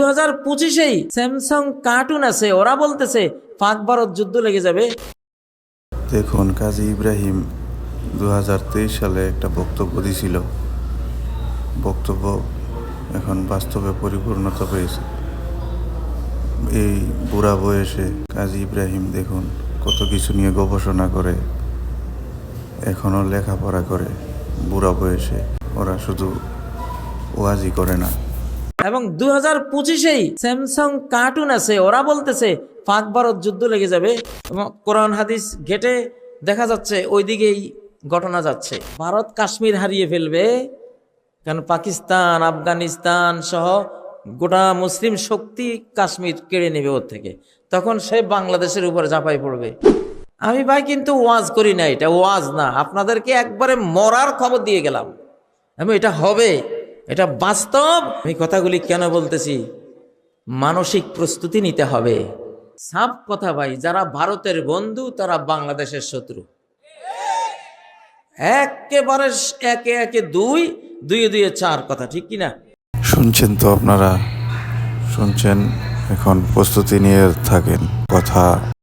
2025-এই Samsung cartoon আছে, ওরা বলতেছে পাক ভারত যুদ্ধ লেগে যাবে। দেখুন, কাজী ইব্রাহিম 2023 সালে একটা বক্তব্য দিয়েছিল। বক্তব্য এখন বাস্তবে পরিপূর্ণতা পেয়েছে। এই বুড়া বয়সে কাজী ইব্রাহিম দেখুন কত কিছু নিয়ে গবেষণা করে, এখনও লেখাপড়া করে। বুড়া বয়সে ওরা শুধু ওয়াজি করে না। এবং 2025-এই স্যামসাং কার্টুন আছে, ওরা বলতেছে পাক ভারত যুদ্ধ লেগে যাবে। এবং কোরআন হাদিস ঘেটে দেখা যাচ্ছে ওইদিকেই ঘটনা যাচ্ছে। ভারত কাশ্মীর হারিয়ে ফেলবে, কারণ পাকিস্তান, আফগানিস্তান সহ গোটা মুসলিম শক্তি কাশ্মীর কেড়ে নেবে ওর থেকে। তখন সে বাংলাদেশের উপরে ঝাঁপাই পড়বে। আমি ভাই কিন্তু ওয়াজ করি না, এটা ওয়াজ না, আপনাদেরকে একবারে মরার খবর দিয়ে গেলাম। আমি এটা হবে, এটা বাস্তব। আমি কথাগুলি কেন বলতেছি, মানসিক প্রস্তুতি নিতে হবে। সাফ কথা ভাই, যারা ভারতের বন্ধু তারা বাংলাদেশের শত্রু। একেবারে একে একে দুই, দুইয়ে দুইয়ে চার, কথা ঠিক কিনা? শুনছেন তো আপনারা, শুনছেন, এখন প্রস্তুতি নিয়ে থাকেন। কথা